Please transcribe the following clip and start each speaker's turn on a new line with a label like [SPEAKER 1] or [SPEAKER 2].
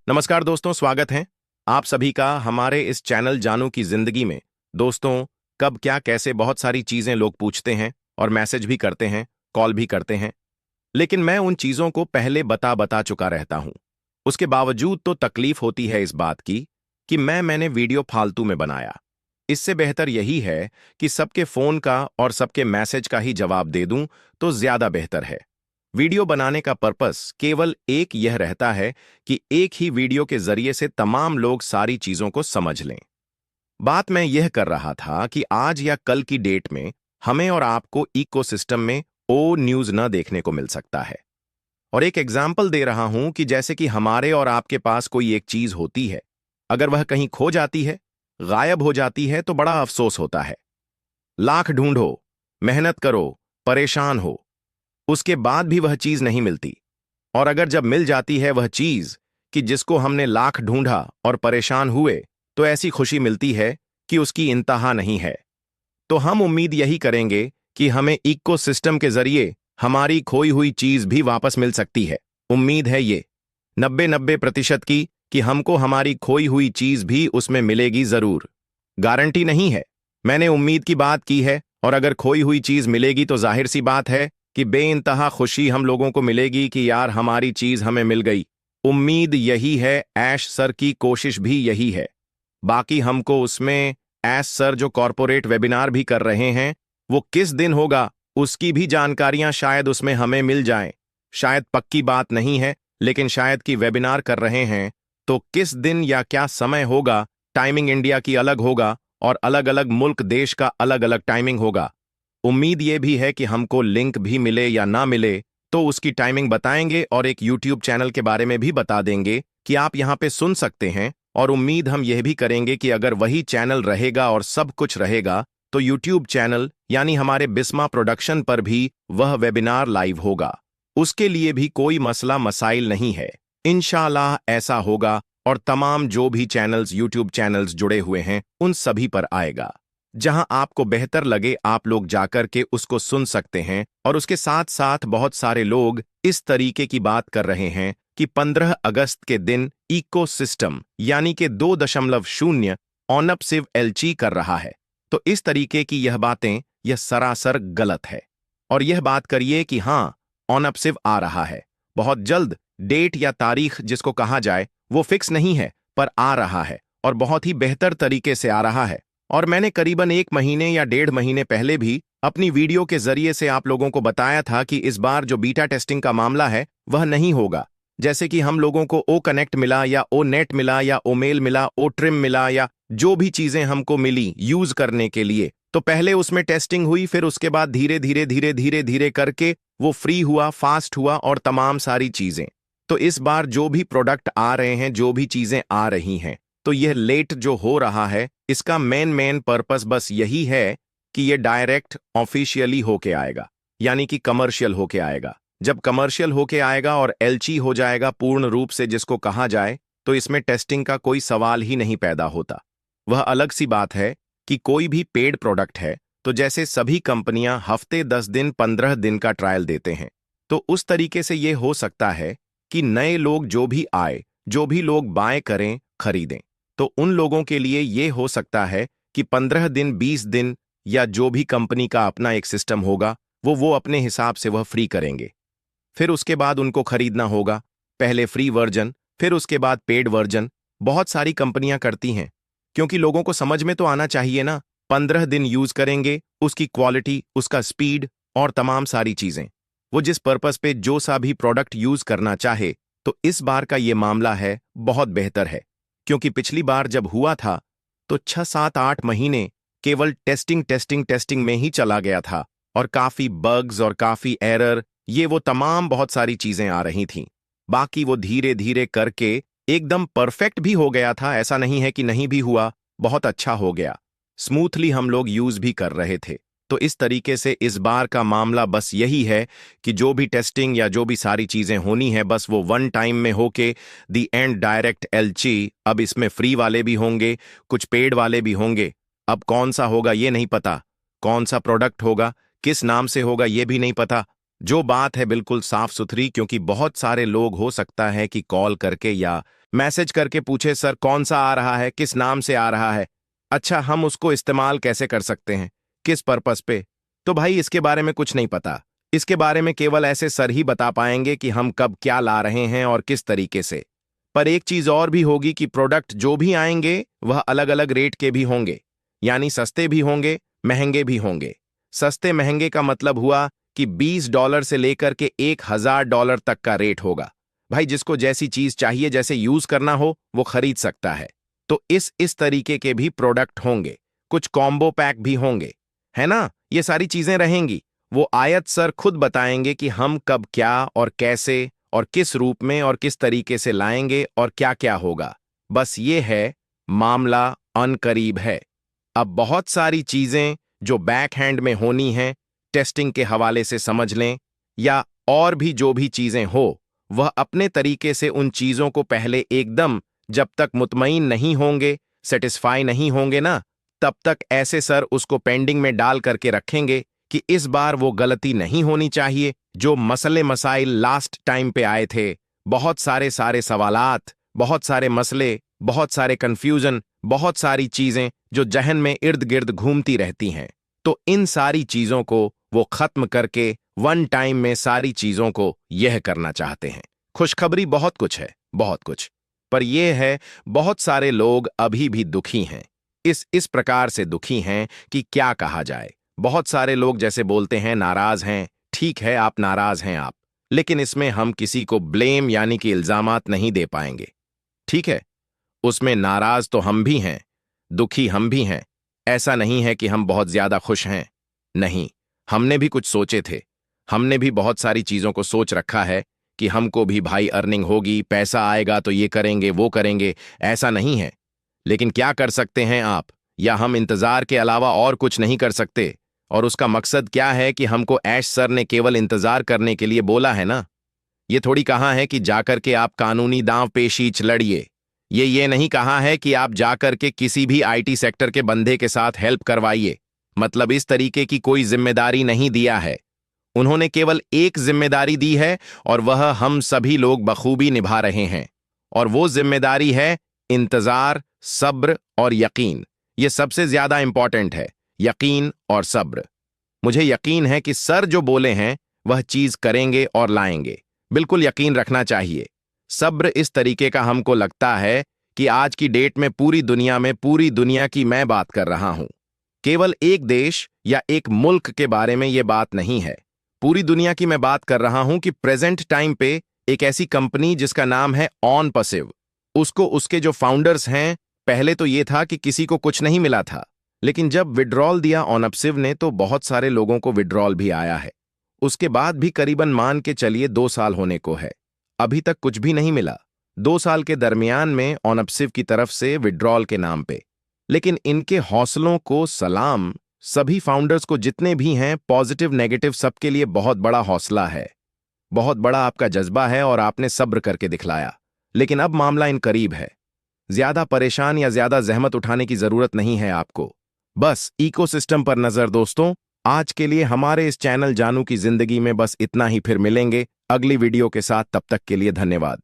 [SPEAKER 1] नमस्कार दोस्तों, स्वागत है आप सभी का हमारे इस चैनल जानू की जिंदगी में। दोस्तों, कब क्या कैसे बहुत सारी चीजें लोग पूछते हैं और मैसेज भी करते हैं, कॉल भी करते हैं, लेकिन मैं उन चीजों को पहले बता बता चुका रहता हूं। उसके बावजूद तो तकलीफ होती है इस बात की कि मैंने वीडियो फालतू में बनाया। इससे बेहतर यही है कि सबके फोन का और सबके मैसेज का ही जवाब दे दूं तो ज्यादा बेहतर है। वीडियो बनाने का पर्पस केवल एक यह रहता है कि एक ही वीडियो के जरिए से तमाम लोग सारी चीजों को समझ लें। बात मैं यह कर रहा था कि आज या कल की डेट में हमें और आपको इकोसिस्टम में ओ न्यूज न देखने को मिल सकता है। और एक एग्जाम्पल दे रहा हूं कि जैसे कि हमारे और आपके पास कोई एक चीज होती है, अगर वह कहीं खो जाती है, गायब हो जाती है तो बड़ा अफसोस होता है। लाख ढूंढो, मेहनत करो, परेशान हो, उसके बाद भी वह चीज नहीं मिलती। और अगर जब मिल जाती है वह चीज कि जिसको हमने लाख ढूंढा और परेशान हुए, तो ऐसी खुशी मिलती है कि उसकी इंतहा नहीं है। तो हम उम्मीद यही करेंगे कि हमें इकोसिस्टम के जरिए हमारी खोई हुई चीज भी वापस मिल सकती है। उम्मीद है ये 90-90% की कि हमको हमारी खोई हुई चीज भी उसमें मिलेगी जरूर। गारंटी नहीं है, मैंने उम्मीद की बात की है। और अगर खोई हुई चीज मिलेगी तो जाहिर सी बात है कि बेइंतहा खुशी हम लोगों को मिलेगी कि यार हमारी चीज हमें मिल गई। उम्मीद यही है, ऐश सर की कोशिश भी यही है। बाकी हमको उसमें ऐश सर जो कॉरपोरेट वेबिनार भी कर रहे हैं, वो किस दिन होगा उसकी भी जानकारियां शायद उसमें हमें मिल जाएं। शायद पक्की बात नहीं है, लेकिन शायद कि वेबिनार कर रहे हैं तो किस दिन या क्या समय होगा, टाइमिंग इंडिया की अलग होगा और अलग अलग मुल्क देश का अलग अलग टाइमिंग होगा। उम्मीद ये भी है कि हमको लिंक भी मिले या ना मिले तो उसकी टाइमिंग बताएंगे और एक यूट्यूब चैनल के बारे में भी बता देंगे कि आप यहाँ पे सुन सकते हैं। और उम्मीद हम यह भी करेंगे कि अगर वही चैनल रहेगा और सब कुछ रहेगा तो यूट्यूब चैनल यानी हमारे बिस्मा प्रोडक्शन पर भी वह वेबिनार लाइव होगा। उसके लिए भी कोई मसला मसाइल नहीं है, इंशाल्लाह ऐसा होगा। और तमाम जो भी चैनल्स यूट्यूब चैनल्स जुड़े हुए हैं उन सभी पर आएगा। जहां आपको बेहतर लगे आप लोग जाकर के उसको सुन सकते हैं। और उसके साथ साथ बहुत सारे लोग इस तरीके की बात कर रहे हैं कि 15 अगस्त के दिन इकोसिस्टम यानी कि 2.0 ऑनअप एलची कर रहा है। तो इस तरीके की यह बातें यह सरासर गलत है। और यह बात करिए कि हाँ, ऑनअप आ रहा है बहुत जल्द। डेट या तारीख जिसको कहा जाए वो फिक्स नहीं है, पर आ रहा है और बहुत ही बेहतर तरीके से आ रहा है। और मैंने करीबन 1 महीने या 1.5 महीने पहले भी अपनी वीडियो के जरिए से आप लोगों को बताया था कि इस बार जो बीटा टेस्टिंग का मामला है वह नहीं होगा। जैसे कि हम लोगों को ओ कनेक्ट मिला या ओ नेट मिला या ओ मेल मिला, ओ ट्रिम मिला या जो भी चीजें हमको मिली यूज करने के लिए, तो पहले उसमें टेस्टिंग हुई, फिर उसके बाद धीरे धीरे धीरे धीरे धीरे करके वो फ्री हुआ, फास्ट हुआ और तमाम सारी चीजें। तो इस बार जो भी प्रोडक्ट आ रहे हैं, जो भी चीजें आ रही हैं, तो यह लेट जो हो रहा है इसका मेन पर्पस बस यही है कि ये डायरेक्ट ऑफिशियली होके आएगा, यानी कि कमर्शियल होके आएगा। जब कमर्शियल होके आएगा और एलची हो जाएगा पूर्ण रूप से जिसको कहा जाए, तो इसमें टेस्टिंग का कोई सवाल ही नहीं पैदा होता। वह अलग सी बात है कि कोई भी पेड प्रोडक्ट है तो जैसे सभी कंपनियां हफ्ते 10 दिन 15 दिन का ट्रायल देते हैं, तो उस तरीके से यह हो सकता है कि नए लोग जो भी आए, जो भी लोग बाय करें, खरीदें, तो उन लोगों के लिए यह हो सकता है कि 15 दिन 20 दिन या जो भी कंपनी का अपना एक सिस्टम होगा वो अपने हिसाब से वह फ्री करेंगे। फिर उसके बाद उनको खरीदना होगा, पहले फ्री वर्जन फिर उसके बाद पेड वर्जन। बहुत सारी कंपनियां करती हैं क्योंकि लोगों को समझ में तो आना चाहिए ना। 15 दिन यूज करेंगे, उसकी क्वालिटी, उसका स्पीड और तमाम सारी चीजें, वो जिस पर्पस पे जो सा भी प्रोडक्ट यूज करना चाहे। तो इस बार का ये मामला है बहुत बेहतर है, क्योंकि पिछली बार जब हुआ था तो 6 7 8 महीने केवल टेस्टिंग टेस्टिंग टेस्टिंग में ही चला गया था और काफी बग्स और काफी एरर, ये वो तमाम बहुत सारी चीजें आ रही थीं। बाकी वो धीरे धीरे करके एकदम परफेक्ट भी हो गया था, ऐसा नहीं है कि नहीं भी हुआ, बहुत अच्छा हो गया, स्मूथली हम लोग यूज भी कर रहे थे। तो इस तरीके से इस बार का मामला बस यही है कि जो भी टेस्टिंग या जो भी सारी चीजें होनी है बस वो वन टाइम में होके दी एंड डायरेक्ट एलची। अब इसमें फ्री वाले भी होंगे, कुछ पेड वाले भी होंगे। अब कौन सा होगा ये नहीं पता, कौन सा प्रोडक्ट होगा, किस नाम से होगा ये भी नहीं पता। जो बात है बिल्कुल साफ सुथरी, क्योंकि बहुत सारे लोग हो सकता है कि कॉल करके या मैसेज करके पूछे सर कौन सा आ रहा है, किस नाम से आ रहा है, अच्छा हम उसको इस्तेमाल कैसे कर सकते हैं, किस पर्पस पे। तो भाई इसके बारे में कुछ नहीं पता। इसके बारे में केवल ऐसे सर ही बता पाएंगे कि हम कब क्या ला रहे हैं और किस तरीके से। पर एक चीज और भी होगी कि प्रोडक्ट जो भी आएंगे वह अलग अलग रेट के भी होंगे, यानी सस्ते भी होंगे, महंगे भी होंगे। सस्ते महंगे का मतलब हुआ कि $20 से लेकर के $1000 तक का रेट होगा। भाई जिसको जैसी चीज चाहिए, जैसे यूज करना हो, वो खरीद सकता है। तो इस तरीके के भी प्रोडक्ट होंगे, कुछ कॉम्बो पैक भी होंगे, है ना। ये सारी चीजें रहेंगी। वो आयत सर खुद बताएंगे कि हम कब क्या और कैसे और किस रूप में और किस तरीके से लाएंगे और क्या क्या होगा। बस ये है, मामला अनकरीब है। अब बहुत सारी चीजें जो बैक हैंड में होनी हैं, टेस्टिंग के हवाले से समझ लें, या और भी जो भी चीजें हो, वह अपने तरीके से उन चीजों को पहले एकदम, जब तक मुतमईन नहीं होंगे, सेटिस्फाई नहीं होंगे ना, तब तक ऐसे सर उसको पेंडिंग में डाल करके रखेंगे कि इस बार वो गलती नहीं होनी चाहिए। जो मसले मसाइल लास्ट टाइम पे आए थे, बहुत सारे सवालात, बहुत सारे मसले, बहुत सारे कंफ्यूजन, बहुत सारी चीजें जो जहन में इर्द गिर्द घूमती रहती हैं, तो इन सारी चीजों को वो खत्म करके वन टाइम में सारी चीजों को यह करना चाहते हैं। खुशखबरी बहुत कुछ है, बहुत कुछ, पर यह है बहुत सारे लोग अभी भी दुखी हैं। इस प्रकार से दुखी हैं कि क्या कहा जाए। बहुत सारे लोग जैसे बोलते हैं नाराज हैं। ठीक है, आप नाराज हैं आप, लेकिन इसमें हम किसी को ब्लेम यानी कि इल्जामात नहीं दे पाएंगे। ठीक है, उसमें नाराज तो हम भी हैं, दुखी हम भी हैं। ऐसा नहीं है कि हम बहुत ज्यादा खुश हैं, नहीं, हमने भी कुछ सोचे थे। हमने भी बहुत सारी चीजों को सोच रखा है कि हमको भी भाई अर्निंग होगी, पैसा आएगा तो ये करेंगे वो करेंगे, ऐसा नहीं है। लेकिन क्या कर सकते हैं आप, या हम इंतजार के अलावा और कुछ नहीं कर सकते। और उसका मकसद क्या है कि हमको ऐश सर ने केवल इंतजार करने के लिए बोला है ना। ये थोड़ी कहा है कि जाकर के आप कानूनी दांव पेशीच लड़िए। ये नहीं कहा है कि आप जाकर के किसी भी आईटी सेक्टर के बंदे के साथ हेल्प करवाइए। मतलब इस तरीके की कोई जिम्मेदारी नहीं दिया है। उन्होंने केवल एक जिम्मेदारी दी है और वह हम सभी लोग बखूबी निभा रहे हैं। और वो जिम्मेदारी है इंतजार, सब्र और यकीन। ये सबसे ज्यादा इंपॉर्टेंट है, यकीन और सब्र। मुझे यकीन है कि सर जो बोले हैं वह चीज करेंगे और लाएंगे। बिल्कुल यकीन रखना चाहिए। सब्र इस तरीके का हमको लगता है कि आज की डेट में पूरी दुनिया में, पूरी दुनिया की मैं बात कर रहा हूं, केवल एक देश या एक मुल्क के बारे में यह बात नहीं है। पूरी दुनिया की मैं बात कर रहा हूं कि प्रेजेंट टाइम पे एक ऐसी कंपनी जिसका नाम है ऑनपसिव, उसको उसके जो फाउंडर्स हैं, पहले तो ये था कि किसी को कुछ नहीं मिला था, लेकिन जब विड्रॉल दिया ऑनपसिव ने तो बहुत सारे लोगों को विड्रॉल भी आया है। उसके बाद भी करीबन मान के चलिए 2 साल होने को है, अभी तक कुछ भी नहीं मिला। 2 साल के दरमियान में ऑनपसिव की तरफ से विड्रॉल के नाम पे। लेकिन इनके हौसलों को सलाम, सभी फाउंडर्स को जितने भी हैं, पॉजिटिव नेगेटिव सबके लिए बहुत बड़ा हौसला है, बहुत बड़ा आपका जज्बा है और आपने सब्र करके दिखलाया। लेकिन अब मामला इन करीब है। ज्यादा परेशान या ज्यादा जहमत उठाने की जरूरत नहीं है आपको। बस इकोसिस्टम पर नजर। दोस्तों, आज के लिए हमारे इस चैनल जानू की जिंदगी में बस इतना ही। फिर मिलेंगे अगली वीडियो के साथ, तब तक के लिए धन्यवाद।